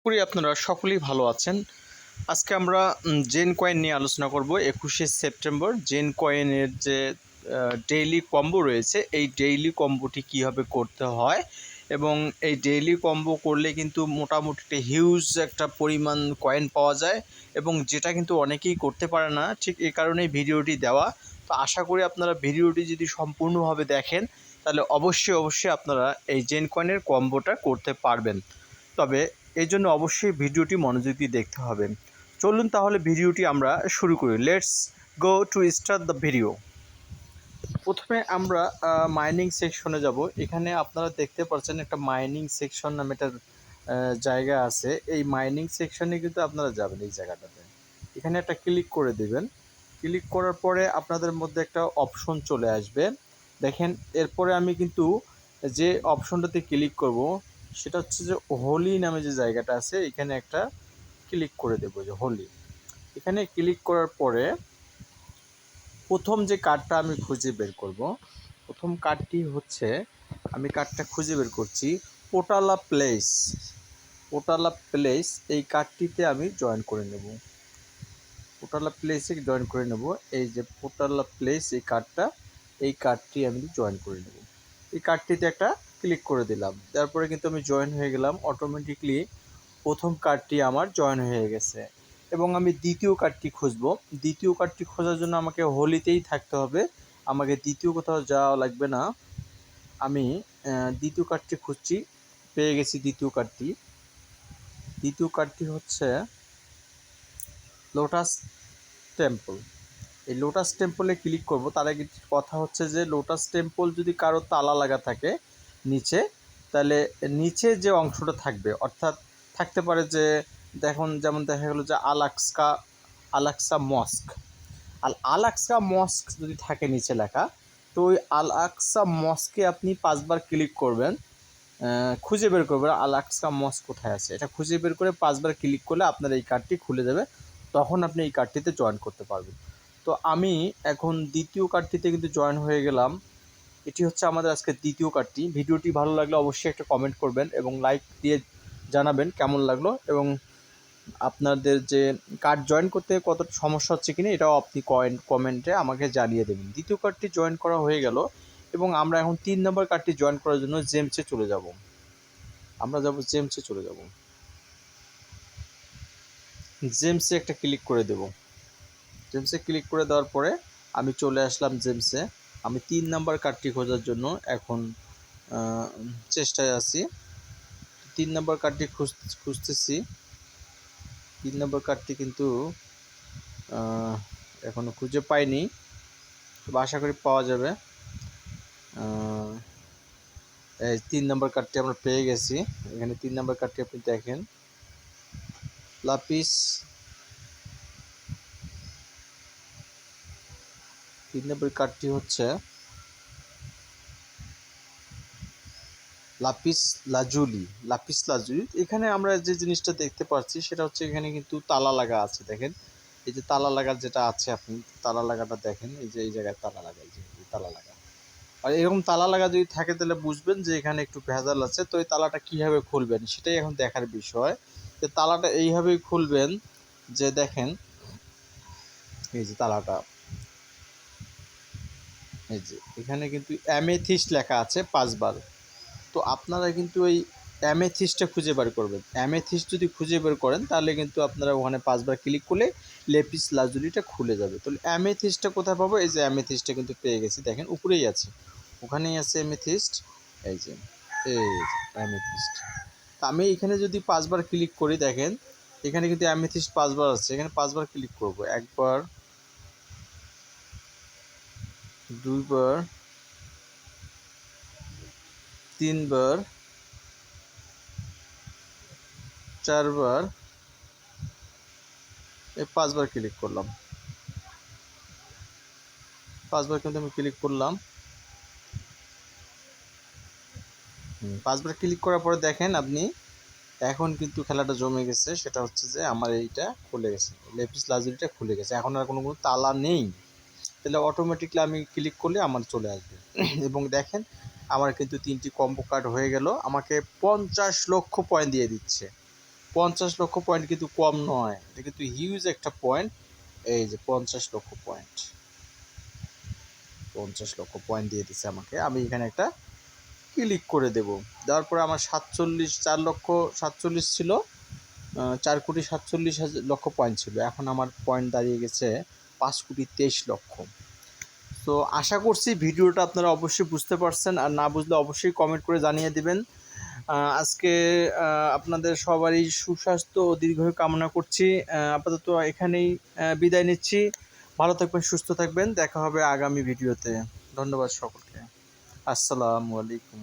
করি আপনারা সকলেই ভালো আছেন। আজকে আমরা জেন কয়েন নিয়ে আলোচনা করব। 21শে সেপ্টেম্বর জেন কয়েনের যে ডেইলি কম্বো রয়েছে, এই ডেইলি কম্বোটি কীভাবে করতে হয় এবং এই ডেইলি কম্বো করলে কিন্তু মোটামুটি একটা হিউজ একটা পরিমাণ কয়েন পাওয়া যায় এবং যেটা কিন্তু অনেকেই করতে পারে না। ঠিক এই কারণেই ভিডিওটি দেওয়া। তো আশা করি আপনারা ভিডিওটি যদি সম্পূর্ণভাবে দেখেন তাহলে অবশ্যই আপনারা এই জেন কয়েনের কম্বোটা করতে পারবেন। তবে এই জন্য অবশ্যই ভিডিওটি মনোযোগ দিয়ে দেখতে হবে। চলুন তাহলে ভিডিওটি আমরা শুরু করি। Let's go to start the video. প্রথমে আমরা মাইনিং সেকশনে যাব। এখানে আপনারা দেখতে পাচ্ছেন একটা মাইনিং সেকশন নামে একটা জায়গা আছে। এই মাইনিং সেকশনে কিন্তু আপনারা যাবেন এই জায়গাটাতে। এখানে একটা ক্লিক করে দেবেন। ক্লিক করার পরে আপনাদের মধ্যে একটা অপশন চলে আসবে। দেখেন এরপরে আমি কিন্তু যে অপশনটাতে ক্লিক করব সেটা হচ্ছে যে হোলি নামে যে জায়গাটা আছে, এখানে একটা ক্লিক করে দেবো যে হোলি। এখানে ক্লিক করার পরে প্রথম যে কার্ডটা আমি খুঁজে বের করব, প্রথম কার্ডটি হচ্ছে, আমি কার্ডটা খুঁজে বের করছি পোটালা প্লেস। পোটালা প্লেস এই কার্ডটিতে আমি জয়েন করে নেব। পোটালা প্লেসে জয়েন করে নেব। এই যে পোটালা প্লেস এই কার্ডটি আমি জয়েন করে নেব। এই কার্ডটিতে একটা ক্লিক করে দিলাম, তারপরে কিন্তু আমি জয়েন হয়ে গেলাম। অটোমেটিকলি প্রথম কার্ডটি আমার জয়েন হয়ে গেছে এবং আমি দ্বিতীয় কার্ডটি খুঁজব। দ্বিতীয় কার্ডটি খোঁজার জন্য আমাকে হোলিতেই থাকতে হবে, আমাকে দ্বিতীয় কোথাও যাওয়া লাগবে না। আমি দ্বিতীয় কার্ডটি খুঁজছি, পেয়ে গেছি দ্বিতীয় কার্ডটি। দ্বিতীয় কার্ডটি হচ্ছে লোটাস টেম্পল। এই লোটাস টেম্পলে ক্লিক করব। তার আগে কথা হচ্ছে যে লোটাস টেম্পল যদি কারো তালা লাগা থাকে নিচে, তাহলে নিচে যে অংশটা থাকবে, অর্থাৎ থাকতে পারে যে দেখুন, যেমন দেখা গেলো যে আলাক্সা মস্ক। আলাক্সা মস্ক যদি থাকে নিচে লেখা, তো ওই আলাক্সা মস্কে আপনি 5বার ক্লিক করবেন, খুঁজে বের করবেন আলাক্সা মস্ক কোথায় আছে। এটা খুঁজে বের করে 5বার ক্লিক করলে আপনার এই কার্ডটি খুলে যাবে, তখন আপনি এই কার্ডটিতে জয়েন করতে পারবেন। তো আমি এখন দ্বিতীয় কার্ডটিতে কিন্তু জয়েন হয়ে গেলাম। এটি হচ্ছে আমাদের আজকে দ্বিতীয় কার্ডটি। ভিডিওটি ভালো লাগলে অবশ্যই একটা কমেন্ট করবেন এবং লাইক দিয়ে জানাবেন কেমন লাগলো, এবং আপনাদের যে কার্ড জয়েন করতে কত সমস্যা হচ্ছে কিনা এটাও আপনি কমেন্টে আমাকে জানিয়ে দেবেন। দ্বিতীয় কার্ডটি জয়েন করা হয়ে গেল এবং আমরা এখন 3 নম্বর কার্ডটি জয়েন করার জন্য জেমসে চলে যাব। আমরা যাব জেমসে চলে যাব। জেমসে একটা ক্লিক করে দেব। জেমসে ক্লিক করে দেওয়ার পরে আমি চলে আসলাম জেমসে। আমি 3 নাম্বার কার্ডটি খোঁজার জন্য এখন চেষ্টায় আছি। 3 নাম্বার কার্ডটি খুঁজতেছি। 3 নাম্বার কার্ডটি কিন্তু এখনও খুঁজে পাইনি, তবে আশা করি পাওয়া যাবে। এই 3 নাম্বার কার্ডটি আমরা পেয়ে গেছি। এখানে 3 নাম্বার কার্ডটি আপনি দেখেন, লাপিস। 3 নম্বর কার্ডটি হচ্ছে লাপিস লাজুলি। এখানে আমরা যে জিনিসটা দেখতে পাচ্ছি সেটা হচ্ছে, এখানে কিন্তু তালা লাগা আছে। দেখেন এই যে তালা লাগা যেটা আছে, আপনি তালা লাগাটা দেখেন, এই যে এই জায়গায় তালা লাগা, এই যে তালা লাগা। আর এরকম তালা লাগা যদি থাকে তাহলে বুঝবেন যে এখানে একটু ভেজাল আছে। তো এই তালাটা কীভাবে খুলবেন সেটাই এখন দেখার বিষয়। যে তালাটা এইভাবেই খুলবেন, যে দেখেন এই যে তালাটা, এই যে এখানে কিন্তু অ্যামেথিস্ট লেখা আছে 5বার। তো আপনারা কিন্তু ওই অ্যামেথিস্টটা খুঁজে বের করবেন। অ্যামেথিস্ট যদি খুঁজে বের করেন তাহলে কিন্তু আপনারা ওখানে 5বার ক্লিক করলে লেপিস লাজুলিটা খুলে যাবে। তো অ্যামেথিস্টটা কোথায় পাবো? এই যে অ্যামেথিস্টটা কিন্তু পেয়ে গেছি, দেখেন উপরেই আছে, ওখানেই আছে অ্যামেথিস্ট। এই যে অ্যামেথিস্ট। তা আমি এখানে যদি 5বার ক্লিক করি, দেখেন এখানে কিন্তু অ্যামেথিস্ট 5বার আছে। এখানে 5বার ক্লিক করব, 1বার, 2বার, 3বার, 4বার, এই 5বার ক্লিক করলাম। 5বার কিন্তু আমি ক্লিক করলাম। 5বার ক্লিক করার পরে দেখেন আপনি, এখন কিন্তু খেলাটা জমে গেছে। সেটা হচ্ছে যে আমার এইটা খুলে গেছে, লেপিস লাজুলিটা খুলে গেছে। এখন আর কোনো তালা নেই। তাহলে অটোমেটিকলি আমি ক্লিক করলে আমার চলে আসবে এবং দেখেন আমার কিন্তু 3টি কম্বো কার্ড হয়ে গেল। আমাকে 50 লক্ষ পয়েন্ট দিয়ে দিচ্ছে। 50 লক্ষ পয়েন্ট কিন্তু কম নয়, এটা কিন্তু হিউজ একটা পয়েন্ট। এই যে 50 লক্ষ পয়েন্ট, 50 লক্ষ পয়েন্ট দিয়ে দিচ্ছে আমাকে। আমি এখানে একটা ক্লিক করে দেব, দেওয়ার পরে আমার 4 লক্ষ 47 ছিল, 4,47,00,000 পয়েন্ট ছিল। এখন আমার পয়েন্ট দাঁড়িয়ে গেছে 5,23,00,000। তো আশা করছি ভিডিওটা আপনারা অবশ্যই বুঝতে পারছেন, আর না বুঝলে অবশ্যই কমেন্ট করে জানিয়ে দিবেন। আজকে আপনাদের সবারই সুস্বাস্থ্য ও দীর্ঘায়ু কামনা করছি। আপাতত এখানেই বিদায় নিচ্ছি। ভালো থাকবেন, সুস্থ থাকবেন, দেখা হবে আগামী ভিডিওতে। ধন্যবাদ সকলকে। আসসালামু আলাইকুম।